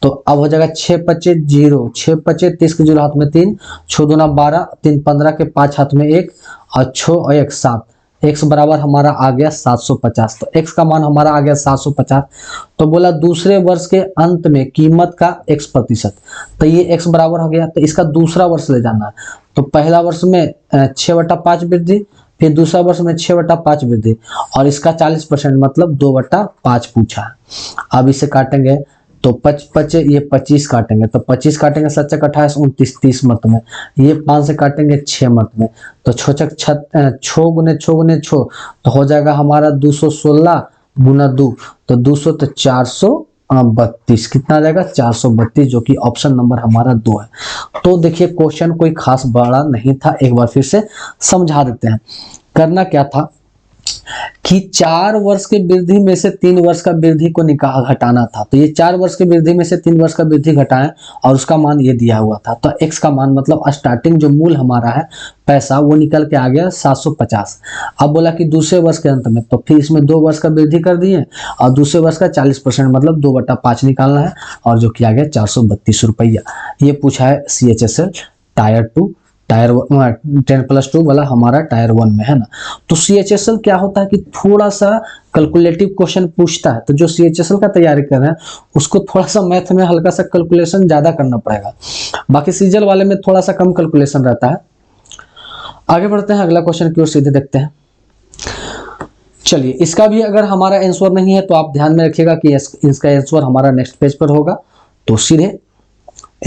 तो अब हो जाएगा 6 25 0, 6 25 30 के 0 हाथ में 3, 6 दूना 12, 3 15 के 5 हाथ में 1, और 6 और 1 7, x बराबर हमारा आ गया 750। तो x का मान हमारा आ गया 750। तो बोला दूसरे वर्ष के अंत में कीमत का x%, तो ये x बराबर हो गया। तो इसका दूसरा वर्ष ले जाना है, तो पहला वर्ष में 6/5 वृद्धि, फिर दूसरा वर्ष में 6/5 वृद्धि, और इसका 40% मतलब 2/5 पूछा है। अब इसे काटेंगे तो 5 ये 25 काटेंगे, तो 25 काटेंगे 7 28 29 30 मर्त में, ये 5 से काटेंगे 6 मर्त में, तो 6 गुने 6 तो हो जाएगा हमारा 216 गुना 2, तो 200 तो 432, कितना आ जाएगा 432, जो कि ऑप्शन नंबर हमारा 2 है। तो देखिए क्वेश्चन कोई खास बड़ा नहीं था, एक बार फिर से समझा देते हैं। करना क्या था कि 4 वर्ष के वृद्धि में से 3 वर्ष का वृद्धि को घटाना था। तो ये 4 वर्ष के वृद्धि में से 3 वर्ष का वृद्धि घटाएं, और उसका मान ये दिया हुआ था। तो x का मान मतलब स्टार्टिंग जो मूल हमारा है पैसा वो निकल के आ गया 750। अब बोला कि दूसरे वर्ष के अंत में, तो फिर इसमें 2 वर्ष का वृद्धि कर दिए, और दूसरे वर्ष का 40% मतलब 2/5 निकालना है, और जो कि आ गया 432 रुपया। ये पूछा है CHSL टायर 2, टायर 10+2 वाला हमारा टायर 1 में, है ना। तो CHSL क्या होता है कि थोड़ा सा कैलकुलेटिव क्वेश्चन पूछता है, तो जो CHSL का तैयारी कर रहे हैं उसको थोड़ा सा मैथ में हल्का सा कैलकुलेशन ज्यादा करना पड़ेगा। बाकी सीजल वाले में थोड़ा सा कम कैलकुलेशन रहता है। आगे बढ़ते हैं, अगला क्वेश्चन की ओर सीधे देखते हैं। चलिए इसका भी अगर हमारा आंसर नहीं है तो आप ध्यान में रखिएगा कि इसका आंसर हमारा नेक्स्ट पेज पर होगा। तो सीधे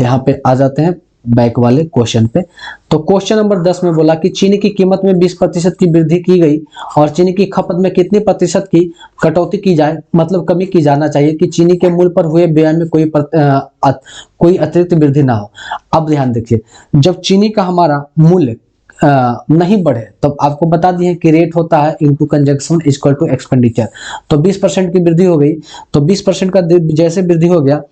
यहाँ पे आ जाते हैं बैक वाले क्वेश्चन पे। तो क्वेश्चन नंबर 10 में बोला कि चीनी की कीमत में 20% की वृद्धि की गई, और चीनी की खपत में कितनी प्रतिशत की कटौती की जाए, मतलब कमी की जाना चाहिए कि चीनी के मूल्य पर हुए व्यय में कोई अतिरिक्त वृद्धि ना हो। अब ध्यान देखिए, जब चीनी का हमारा मूल्य नहीं बढ़े तो आपको बता दिए कि रेट होता है into consumption equal to expenditure. तो 20% की वृद्धि हो गई, तो 20% का जैसे वृद्धि हो गया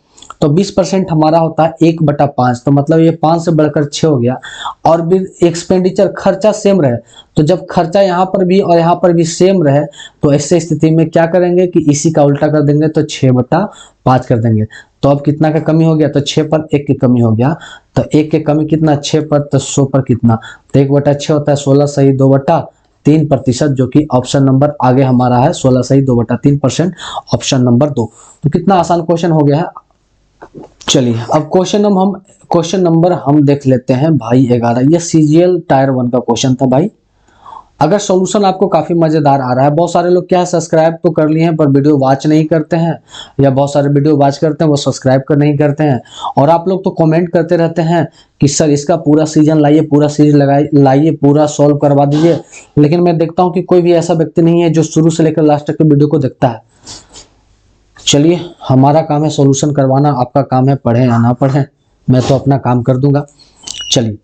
तो 20% हमारा होता है 1/5, तो मतलब ये 5 से बढ़कर 6 हो गया। और भी एक्सपेंडिचर खर्चा सेम रहे, तो जब खर्चा यहाँ पर भी और यहाँ पर भी सेम रहे तो ऐसे स्थिति में क्या करेंगे कि इसी का उल्टा कर देंगे, तो 6/5 कर देंगे। तो अब कितना का कमी हो गया, तो 6 पर 1 की कमी हो गया। तो 1 की कमी कितना, 6 पर, तो 100 पर कितना, तो 1/6 होता है 16 सही 2/3%, जो कि ऑप्शन नंबर आगे हमारा है 16 सही 2/3%, ऑप्शन नंबर 2। तो कितना आसान क्वेश्चन हो गया है। चलिए अब क्वेश्चन नंबर हम देख लेते हैं भाई 11। ये सीजीएल टायर 1 का क्वेश्चन था भाई। अगर सॉल्यूशन आपको काफी मजेदार आ रहा है, बहुत सारे लोग क्या है सब्सक्राइब तो कर लिए हैं पर वीडियो वॉच नहीं करते हैं, या बहुत सारे वीडियो वॉच करते हैं वो सब्सक्राइब कर नहीं करते हैं। और आप लोग तो कमेंट करते रहते हैं कि सर इसका पूरा सीजन लाइए, पूरा सीरीज लाइए, पूरा सॉल्व करवा दीजिए, लेकिन मैं देखता हूं कि कोई भी ऐसा व्यक्ति नहीं है जो शुरू से लेकर लास्ट तक के वीडियो को देखता है। चलिए हमारा काम है सॉल्यूशन करवाना, आपका काम है पढ़े या ना पढ़े, मैं तो अपना काम कर दूंगा। चलिए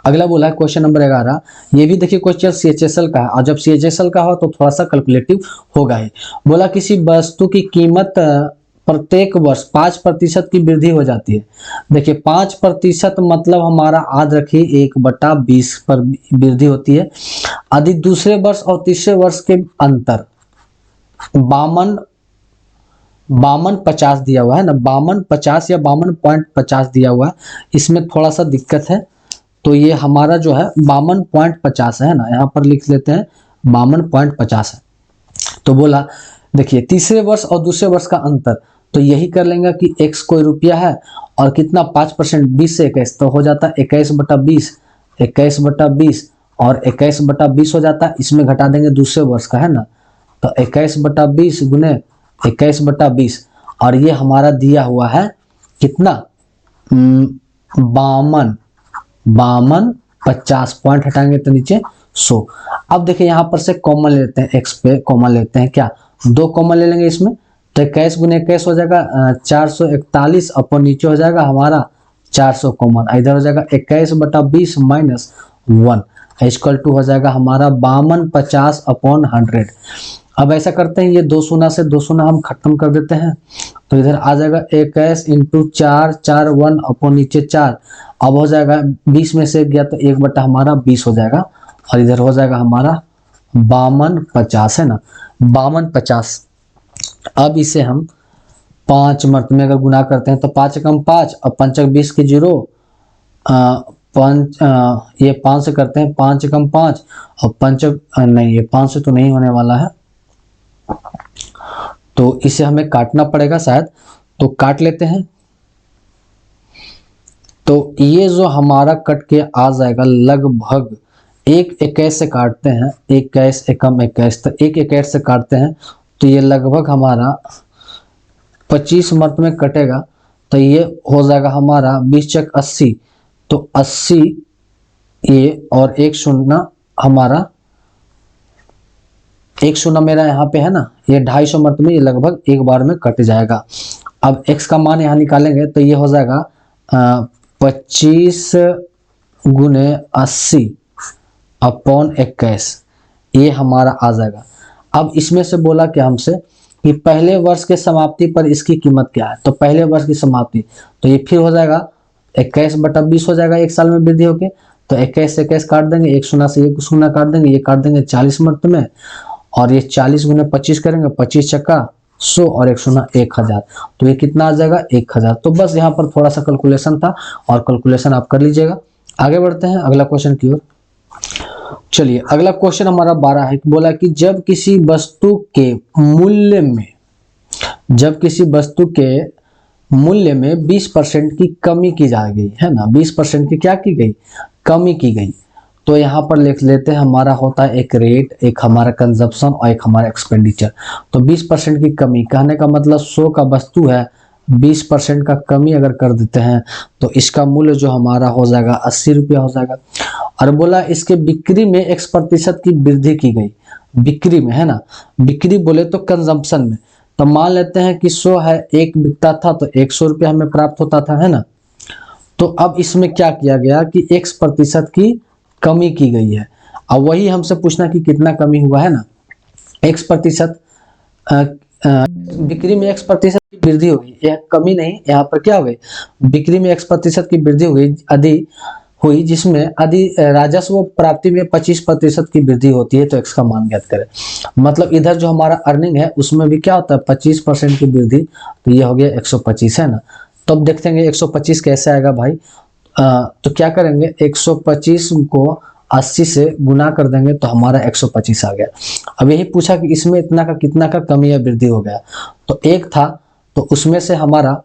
अगला बोला है क्वेश्चन नंबर 11। ये भी देखिए क्वेश्चन सीएचएसएल का है, और जब सीएचएसएल का हो तो थोड़ा सा कैलकुलेटिव होगा ही। बोला किसी वस्तु की कीमत प्रत्येक वर्ष 5% की वृद्धि हो जाती है। देखिए 5% मतलब हमारा याद रखिए 1/20 पर वृद्धि होती है। यदि दूसरे वर्ष और तीसरे वर्ष के अंतर 52 दिया हुआ है ना, 52 या 52.50 दिया हुआ है, इसमें थोड़ा सा दिक्कत है। तो ये हमारा जो है 52.50 है ना, यहाँ पर लिख लेते हैं 52.50 है। तो बोला देखिए तीसरे वर्ष और दूसरे वर्ष का अंतर, तो यही कर लेंगे कि x कोई रुपया है और कितना 5%, 20 से 21, तो हो जाता है 21/20, 21/20 और 21/20 हो जाता है। इसमें घटा देंगे दूसरे वर्ष का है ना, तो 21/20 गुने 21/20, और ये हमारा दिया हुआ है कितना 52 पॉइंट हटाएंगे तो नीचे 100। अब देखिए यहाँ पर से कॉमन लेते हैं, x पे कॉमन लेते हैं, क्या 2 कॉमन ले लेंगे इसमें, तो 21 गुने 21 हो जाएगा 441, अपन नीचे हो जाएगा हमारा 400 कॉमन, इधर हो जाएगा 21/20 माइनस 1 इक्वल टू हो जाएगा हमारा 5250/100। अब ऐसा करते हैं, ये 2 शून्य से 2 शून्य हम खत्म कर देते हैं, तो इधर आ जाएगा 21 × 4 4 1 अपन नीचे 4। अब हो जाएगा 20 में से गया तो 1/20 हो जाएगा, और इधर हो जाएगा हमारा 5250 है ना, 5250। अब इसे हम 5 मर्तबे अगर गुना करते हैं तो 5 × 5 और 5 × 20 के 0, ये 5 से करते हैं, 5 × 5 और 5 नहीं, ये 5 से तो नहीं होने वाला है, तो इसे हमें काटना पड़ेगा शायद, तो काट लेते हैं। तो ये जो हमारा कट के आ जाएगा लगभग 1/21 से काटते हैं, 21 एकम 21, तो 1/21 से काटते हैं तो ये लगभग हमारा 25 मर्त में कटेगा, तो ये हो जाएगा हमारा 20 × 80, तो 80 ये और 1 शून्य हमारा, 1 शून्य मेरा यहाँ पे है ना, ये 250 मर्त में ये लगभग एक बार में कट जाएगा। अब x का मान यहाँ निकालेंगे तो ये हो जाएगा 25 गुने 80/21, ये हमारा आ जाएगा। अब इसमें से बोला क्या हमसे कि पहले वर्ष के समाप्ति पर इसकी कीमत क्या है, तो पहले वर्ष की समाप्ति, तो ये फिर हो जाएगा 21/20 हो जाएगा, एक साल में वृद्धि होके, तो 21 से 21 काट देंगे, 1 शून्य से 1 शून्य काट देंगे, ये काट देंगे 40 मर्त में, और ये 40 गुने 25 करेंगे, 25 चक्का 100 और 1 शून्य 1000, तो ये कितना आ जाएगा 1000। तो बस यहाँ पर थोड़ा सा कैलकुलेशन था, और कैलकुलेशन आप कर लीजिएगा। आगे बढ़ते हैं अगला क्वेश्चन की ओर। चलिए अगला क्वेश्चन हमारा 12 है, बोला कि जब किसी वस्तु के मूल्य में 20% की कमी की जा गई है ना, 20% की क्या की गई, कमी की गई, तो यहाँ पर लिख लेते हैं हमारा होता है एक रेट, एक हमारा कंजप्शन और एक हमारा एक्सपेंडिचर। तो 20% की कमी कहने का मतलब 100 का वस्तु है, 20% का कमी अगर कर देते हैं तो इसका मूल्य जो हमारा हो जाएगा 80 रुपया हो जाएगा। और बोला इसके बिक्री में X% की वृद्धि की गई, बिक्री में है ना, बिक्री बोले तो कंजम्पशन में, तो मान लेते हैं कि 100 है, एक बिकता था तो 100 रुपया हमें प्राप्त होता था है ना। तो अब इसमें क्या किया गया कि X% की कमी की गई है। अब वही हमसे पूछना कि कितना कमी हुआ है ना, X% बिक्री में X% की वृद्धि हुई, यह कमी नहीं, यहाँ पर क्या हो गई, बिक्री में X% की वृद्धि हुई अधिक हुई, जिसमें अधिक राजस्व प्राप्ति में 25% की वृद्धि होती है। तो X का मान ज्ञात करें। मतलब इधर जो हमारा अर्निंग है उसमें भी क्या होता है 25% की वृद्धि, तो ये हो गया 125 है ना। तो अब देखते हैं 125 कैसे आएगा भाई। तो क्या करेंगे 125 को 80 से गुना कर देंगे तो हमारा 125 आ गया। अब यही पूछा कि इसमें इतना का कितना का कमी या वृद्धि हो गया, तो एक था तो उसमें से हमारा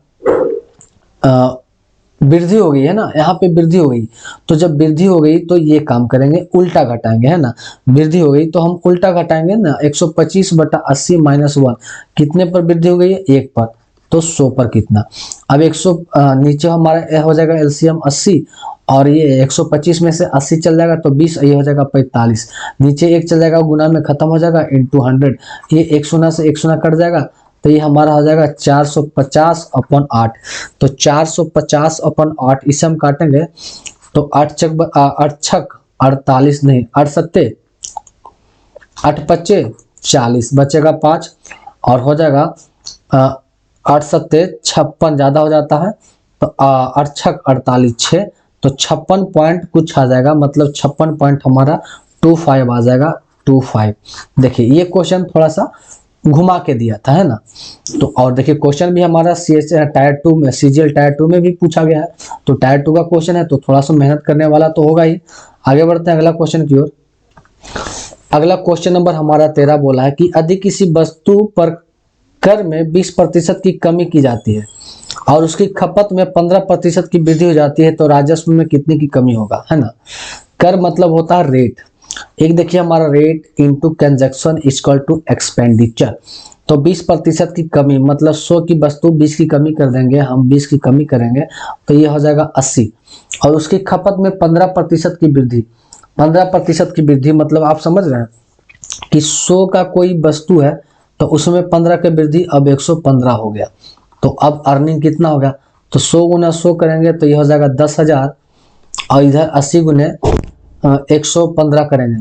वृद्धि हो गई है ना, यहाँ पे वृद्धि हो गई। तो जब वृद्धि हो गई तो ये काम करेंगे उल्टा घटाएंगे है ना। वृद्धि हो गई तो हम उल्टा घटाएंगे ना, 125 बटा 80 माइनस 1 कितने पर वृद्धि हो गई है, 1 पर, तो 100 पर कितना। अब 100 नीचे हमारा हो जाएगा एलसीएम 80, और ये 125 में से 80 चल जाएगा तो 20, ये हो जाएगा 45, नीचे 1 चल जाएगा गुना में खत्म हो जाएगा इंटू 100, ये 1 शून्य से 1 शून्य कट जाएगा, तो ये हमारा हो जाएगा 450/8। तो 450/8 इसे हम काटेंगे तो 8 छक 48, नहीं 8 सत्ते 8 पच्चे 40, बचेगा 5 और हो जाएगा 8 सत्ते 56, ज्यादा हो जाता है तो 8 छक 48 6, तो 56 पॉइंट कुछ आ जाएगा, मतलब 56 पॉइंट हमारा 25 आ जाएगा 25। देखिए ये क्वेश्चन थोड़ा सा घुमा के दिया था है ना। तो और देखिए क्वेश्चन भी हमारा टायर 2 में सीजीएल टायर 2 में भी पूछा गया है, तो टायर 2 का क्वेश्चन है तो थोड़ा सा मेहनत करने वाला तो होगा ही। आगे बढ़ते हैं अगला क्वेश्चन की ओर। अगला क्वेश्चन नंबर हमारा 13 बोला है कि यदि किसी वस्तु पर कर में 20% की कमी की जाती है और उसकी खपत में 15% की वृद्धि हो जाती है तो राजस्व में कितने की कमी होगा, है ना। कर मतलब होता है रेट, एक देखिए हमारा rate into consumption equal to expenditure. तो 20% की कमी मतलब 100 की वस्तु 20 की कमी कर देंगे, हम 20 की कमी करेंगे तो ये हो जाएगा 80, और उसकी खपत में 15% की वृद्धि। 15% की वृद्धि मतलब आप समझ रहे हैं कि 100 का कोई वस्तु है तो उसमें 15 की वृद्धि, अब 115 हो गया। तो अब अर्निंग कितना हो गया, तो 100 गुना 100 करेंगे तो ये हो जाएगा 10,000, और इधर 80 गुने 115 करेंगे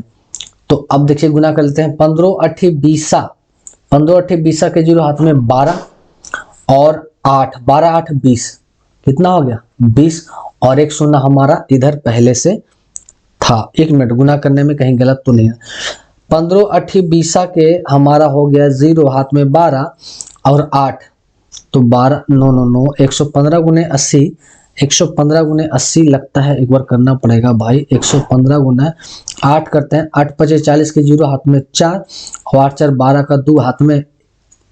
तो अब देखिए गुना कर लेते हैं 15 8 20, 15 8 20 के जीरो हाथ में 12 और 8, 12 8 20 कितना हो गया 20, और 1 शून्य हमारा इधर पहले से था। 1 मिनट गुना करने में कहीं गलत तो नहीं है। 15 8 20 के हमारा हो गया 0 हाथ में 12 और 8, तो 12 9 9 9 115 गुने 80, 115 गुने 80 लगता है एक बार करना पड़ेगा भाई। 115 गुना 8 करते हैं, 8 पचे 40 के जीरो हाथ में 4 और 8 4 12 का 2 हाथ में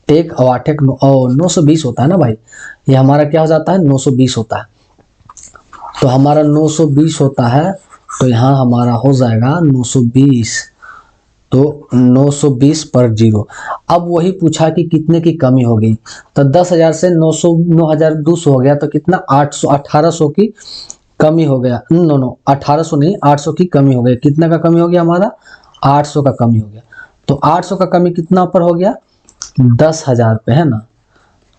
1 और 8 1 920 होता है ना भाई। ये हमारा क्या हो जाता है 920 होता है, तो हमारा 920 होता है, तो यहाँ हमारा हो जाएगा 920, तो 920 पर जीरो। अब वही पूछा कि कितने की कमी हो गई, तो 10,000 से 9,200 हो गया, तो कितना 800 1800 की कमी हो गया। नो 1800 नहीं 800 की कमी हो गई। कितने का कमी हो गया हमारा 800 का कमी हो गया। तो 800 का कमी कितना पर हो गया 10,000 पे है ना।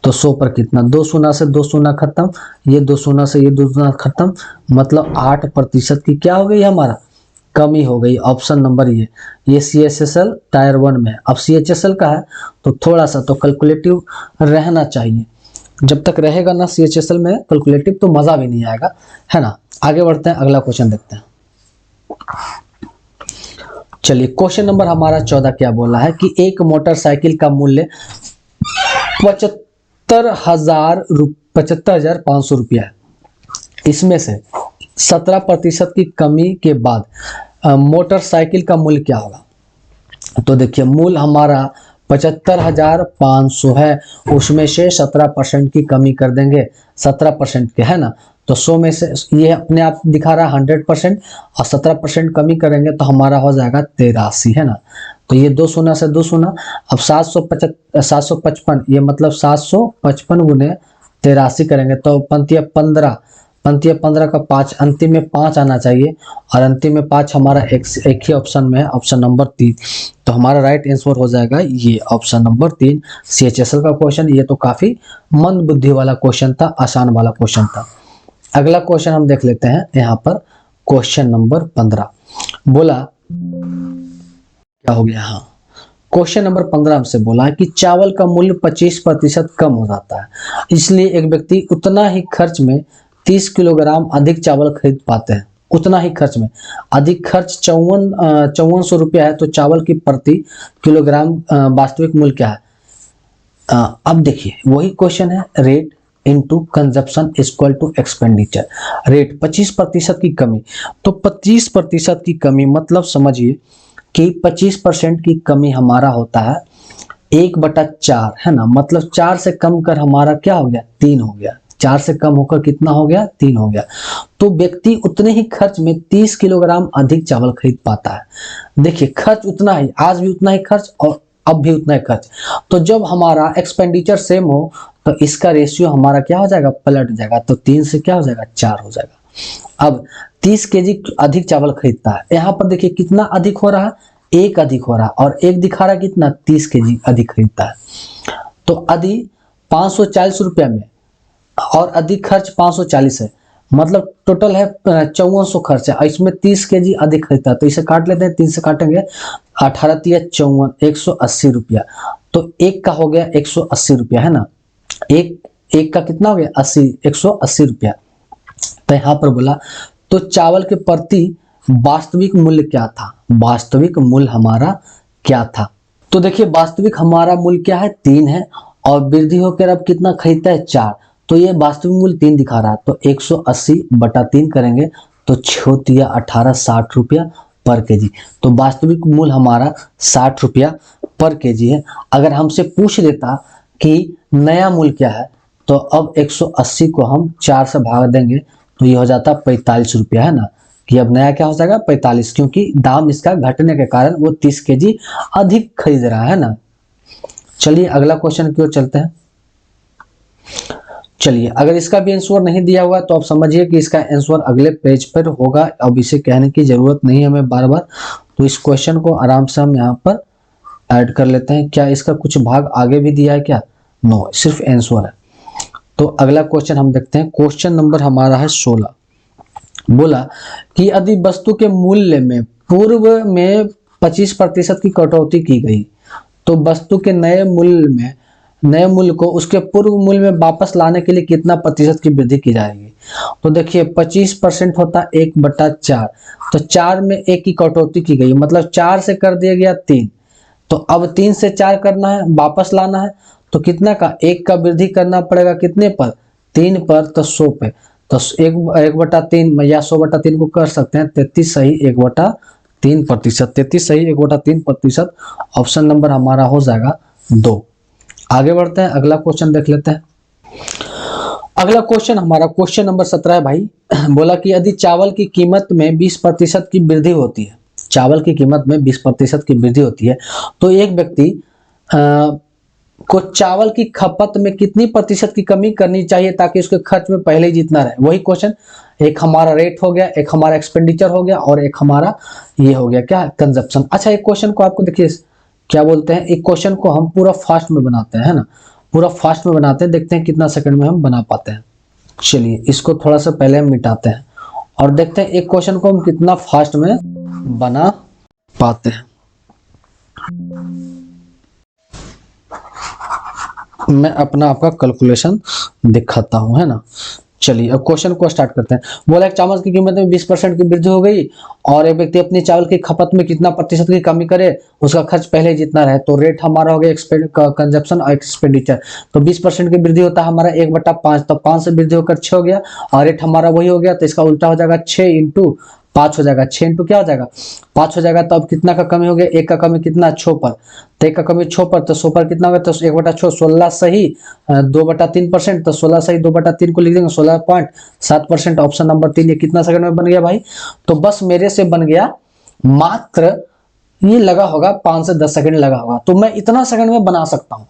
तो 100 पर कितना 2 शून्य से 2 शून्य खत्म, ये 2 शून्य से ये 2 शून्य खत्म, मतलब 8% की क्या हो गई हमारा कमी हो गई। ऑप्शन नंबर ये CHSL टायर 1 में है। अब CHSL का है तो थोड़ा सा तो कैलकुलेटिव रहना चाहिए, जब तक रहेगा ना CHSL में कैलकुलेटिव तो मजा भी नहीं आएगा है ना। आगे बढ़ते हैं अगला क्वेश्चन देखते हैं। चलिए क्वेश्चन नंबर हमारा 14 क्या बोला है कि एक मोटरसाइकिल का मूल्य 75,500 रुपया है, इसमें से 17% की कमी के बाद मोटरसाइकिल का मूल्य क्या होगा। तो देखिए मूल हमारा 75,500 है, उसमें से 17% की कमी कर देंगे 17% के है ना। तो 100 में से ये अपने आप दिखा रहा है 100% और 17% कमी करेंगे तो हमारा हो जाएगा 83 है ना। तो ये 2 शून्य से 2 शून्य, अब 755 ये मतलब 755 गुने 83 करेंगे तो पंक्तियाँ 15 का 5 अंतिम में 5 आना चाहिए, और अंतिम में 5 हमारा एक ही ऑप्शन में है, ऑप्शन नंबर 3। तो हमारा राइट आंसर हो जाएगा ये ऑप्शन नंबर 3 CHSL का क्वेश्चन। ये तो काफी मंद बुद्धि वाला क्वेश्चन था, आसान वाला क्वेश्चन था। अगला क्वेश्चन हम देख लेते हैं यहाँ पर क्वेश्चन नंबर 15 बोला क्या हो गया। हाँ क्वेश्चन नंबर 15 हमसे बोला है कि चावल का मूल्य 25% कम हो जाता है, इसलिए एक व्यक्ति उतना ही खर्च में 30 किलोग्राम अधिक चावल खरीद पाते हैं। उतना ही खर्च में अधिक खर्च 5400 रुपया है, तो चावल की प्रति किलोग्राम वास्तविक मूल्य क्या है? अब देखिए वही क्वेश्चन है, rate into consumption equal to expenditure. Rate 25% की कमी, तो 25% की कमी मतलब समझिए कि 25% की कमी हमारा होता है 1/4, है ना, मतलब 4 से कम कर हमारा क्या हो गया? 3 हो गया। 4 से कम होकर कितना हो गया? 3 हो गया। तो व्यक्ति उतने ही खर्च में 30 किलोग्राम अधिक चावल खरीद पाता है। देखिए खर्च उतना ही, आज भी उतना ही खर्च और अब भी उतना ही खर्च। तो जब हमारा एक्सपेंडिचर सेम हो तो इसका रेशियो हमारा क्या हो जाएगा? पलट जाएगा। तो 3 से क्या हो जाएगा? 4 हो जाएगा। अब 30 केजी अधिक चावल खरीदता है, यहाँ पर देखिए कितना अधिक हो रहा है? 1 अधिक हो रहा है, और 1 दिखा रहा है कितना? 30 केजी अधिक खरीदता है। तो अधिक 540 रुपया में और अधिक खर्च 540 है, मतलब टोटल है 5400 खर्च है। इसमें 30 केजी अधिक खरीदता है, तो इसे काट लेते हैं, 3 से काटेंगे 18 तिया 54, 180 रुपया। तो एक का हो गया 180 रुपया, है ना, एक का कितना हो गया? 80, 180 रुपया। तो यहाँ पर बोला तो चावल के प्रति वास्तविक मूल्य क्या था? वास्तविक मूल्य हमारा क्या था? तो देखिए वास्तविक हमारा मूल्य क्या है? 3 है, और वृद्धि होकर अब कितना खरीदता है? 4। तो ये वास्तविक मूल्य 3 दिखा रहा है, तो 180/3 करेंगे तो 6 तिया 18, 60 रुपया पर केजी। तो वास्तविक मूल्य हमारा 60 रुपया पर केजी है। अगर हमसे पूछ लेता कि नया मूल्य क्या है, तो अब 180 को हम 4 से भाग देंगे तो ये हो जाता 45 रुपया, है ना, कि अब नया क्या हो जाएगा? 45, क्योंकि दाम इसका घटने के कारण वो 30 केजी अधिक खरीद रहा है ना। चलिए अगला क्वेश्चन की ओर चलते हैं। चलिए अगर इसका भी आंसर नहीं दिया हुआ तो आप समझिए कि इसका आंसर अगले पेज पर होगा, अब इसे कहने की जरूरत नहीं है हमें बार बार। तो इस क्वेश्चन को आराम से हम यहाँ पर ऐड कर लेते हैं। क्या इसका कुछ भाग आगे भी दिया है क्या? नो, सिर्फ आंसर है। तो अगला क्वेश्चन हम देखते हैं। क्वेश्चन नंबर हमारा है 16। बोला कि यदि वस्तु के मूल्य में पूर्व में 25% की कटौती की गई, तो वस्तु के नए मूल्य को उसके पूर्व मूल्य में वापस लाने के लिए कितना प्रतिशत की वृद्धि की जाएगी? तो देखिए 25% होता 1/4, तो 4 में 1 की कटौती की गई, मतलब 4 से कर दिया गया 3। तो अब 3 से 4 करना है, वापस लाना है, तो कितना का? 1 का वृद्धि करना पड़ेगा, कितने पर? 3 पर, तो 100 पे। तो 1/3 या 100/3 को कर सकते हैं 33 सही 1/3%। 33 सही 1/3%। ऑप्शन नंबर हमारा हो जाएगा 2। आगे बढ़ते हैं, अगला क्वेश्चन देख लेते हैं। अगला क्वेश्चन हमारा क्वेश्चन नंबर 17 है भाई। बोला कि यदि चावल की कीमत में 20% की वृद्धि होती है, चावल की कीमत में 20% की वृद्धि होती है, तो एक व्यक्ति को चावल की खपत में कितनी प्रतिशत की कमी करनी चाहिए ताकि उसके खर्च में पहले ही जितना रहे? वही क्वेश्चन, एक हमारा रेट हो गया, एक हमारा एक्सपेंडिचर हो गया, और एक हमारा ये हो गया क्या? कंजप्शन। अच्छा एक क्वेश्चन को आपको देखिए क्या बोलते हैं, एक क्वेश्चन को हम पूरा फास्ट में बनाते हैं, है ना, पूरा फास्ट में बनाते हैं, देखते हैं कितना सेकंड में हम बना पाते हैं। चलिए इसको थोड़ा सा पहले हम मिटाते हैं और देखते हैं एक क्वेश्चन को हम कितना फास्ट में बना पाते हैं। मैं अपना आपका कैलकुलेशन दिखाता हूं, है ना। चलिए अब क्वेश्चन को स्टार्ट करते हैं। बोला एक चावल की कीमत में 20% की वृद्धि हो गई और एक व्यक्ति अपनी चावल की खपत में कितना प्रतिशत की कमी करे, उसका खर्च पहले जितना रहे। तो रेट हमारा हो गया कंजप्शन और एक्सपेंडिचर। तो 20% की वृद्धि होता है हमारा 1/5, तो 5 से वृद्धि होकर 6 हो गया, और रेट हमारा वही हो गया, तो इसका उल्टा हो जाएगा 6 इंटू 5 हो जाएगा। 6 इंटू क्या हो जाएगा? 5 हो जाएगा। तो अब कितना का कमी हो गया? 1 का कमी कितना? 6 पर। तो 1 का कमी 6 पर, तो 100 पर कितना होगा? तो 1/6, 16 सही 2/3%, तो 16 सही 2/3 को लिख देंगे 16.7%। ऑप्शन नंबर 3 ये कितना सेकंड में बन गया भाई? तो बस मेरे से बन गया मात्र, ये लगा होगा 5 से 10 सेकंड लगा होगा। तो मैं इतना सेकंड में बना सकता हूं।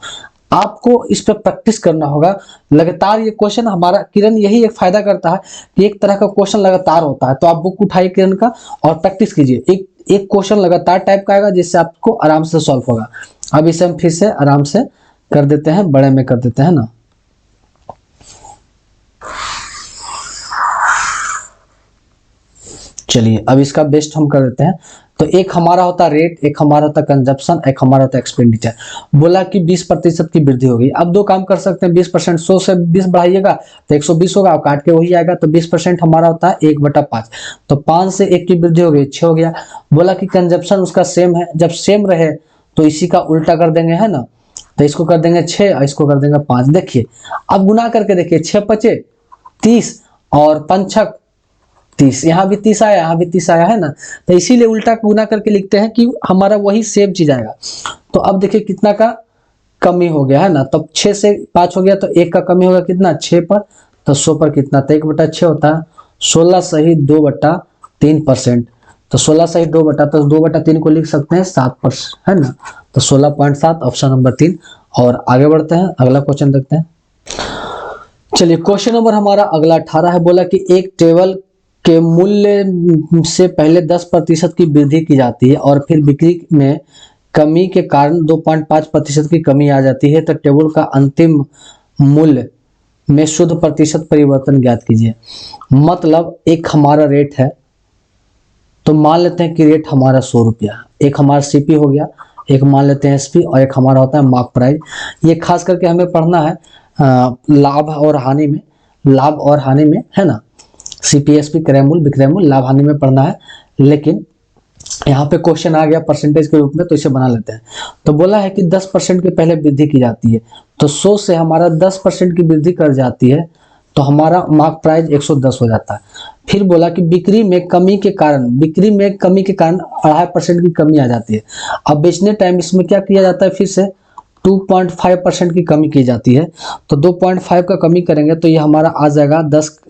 आपको इस पर प्रैक्टिस करना होगा लगातार। ये क्वेश्चन हमारा किरण यही एक फायदा करता है कि एक तरह का क्वेश्चन लगातार होता है। तो आप बुक उठाइए किरण का और प्रैक्टिस कीजिए। एक क्वेश्चन लगातार टाइप का आएगा जिससे आपको आराम से सॉल्व होगा। अब इसे हम फिर से आराम से कर देते हैं, बड़े में कर देते हैं ना। चलिए अब इसका बेस्ट हम कर देते हैं। तो एक हमारा होता रेट, एक हमारा होता कंजप्शन, एक हमारा होता एक्सपेंडिचर। बोला कि 20% की वृद्धि होगी। अब दो काम कर सकते हैं, 20%, 100 से 20 बढ़ाइएगा तो 120 होगा, और काट के वही आएगा। तो 20% हमारा होता है 1/5, तो 5 से 1 की वृद्धि हो गई, 6 हो गया। बोला कि कंजप्शन उसका सेम है, जब सेम रहे तो इसी का उल्टा कर देंगे, है ना। तो इसको कर देंगे 6 और इसको कर देंगे 5। देखिए अब गुना करके देखिए, 6 पचे 30 और 5 छक 30, यहाँ भी 30 आया, यहाँ भी 30 आया, है ना। तो इसीलिए उल्टा गुना करके लिखते हैं कि हमारा वही सेम चीज आएगा। तो अब देखिए कितना का कमी हो गया, है ना। तब 6 से 5 हो गया तो 1 का कमी होगा कितना, 6 पर, तो 100 पर कितना, तो 1/6 होता है 16 सही 2/3%। तो 16 सही 2/3 को लिख सकते हैं 7%, है ना। तो 16.7 ऑप्शन नंबर 3। और आगे बढ़ते हैं, अगला क्वेश्चन देखते हैं। चलिए क्वेश्चन नंबर हमारा अगला 18 है। बोला कि एक टेबल के मूल्य से पहले 10% की वृद्धि की जाती है और फिर बिक्री में कमी के कारण 2.5% की कमी आ जाती है, तो टेबल का अंतिम मूल्य में शुद्ध प्रतिशत परिवर्तन ज्ञात कीजिए। मतलब एक हमारा रेट है, तो मान लेते हैं कि रेट हमारा 100 रुपया, एक हमारा सीपी हो गया, एक मान लेते हैं एसपी, और एक हमारा होता है मार्क प्राइस। ये खास करके हमें पढ़ना है लाभ और हानि में, लाभ और हानि में, है ना। सीपीएसपी, क्रय मूल्य, विक्रय मूल्य, लाभ हानि में पढ़ना है। लेकिन यहाँ पे क्वेश्चन आ गया परसेंटेज के रूप में, तो इसे बना लेते हैं। तो बोला है कि 10% की पहले वृद्धि की जाती है, तो 100 से हमारा 10% की वृद्धि कर जाती है, तो हमारा मार्क प्राइस 110 हो जाता है। फिर बोला कि बिक्री में कमी के कारण 2.5% की कमी आ जाती है। अब बेचने टाइम इसमें क्या किया जाता है, फिर से 2.5% की कमी की जाती है। तो 2.5 का कमी करेंगे तो ये हमारा आ जाएगा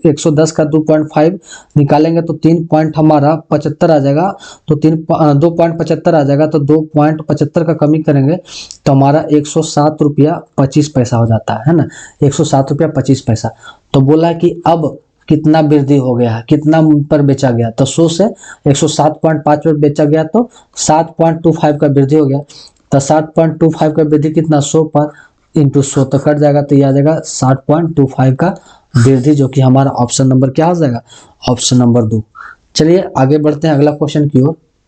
110 का 2.5 निकालेंगे तो 3 पॉइंट हमारा 75 आ जाएगा। तो 2.75 आ जाएगा, तो 2.75 का कमी करेंगे तो हमारा 107 रुपया 25 पैसा हो जाता है ना, 107 रुपया 25 पैसा। तो बोला कि अब कितना वृद्धि हो गया है, कितना पर बेचा गया, तो 100 से 107.5 पर बेचा गया, तो 7.25 का वृद्धि हो गया। तो 7.25 का वृद्धि कितना, 100 पर इंटू 100, तो कट जाएगा, तो ये आ जाएगा 60.25 का वृद्धि, जो कि हमारा ऑप्शन नंबर क्या हो जाएगा, ऑप्शन नंबर 2। चलिए आगे बढ़ते हैं अगला क्वेश्चन की ओर।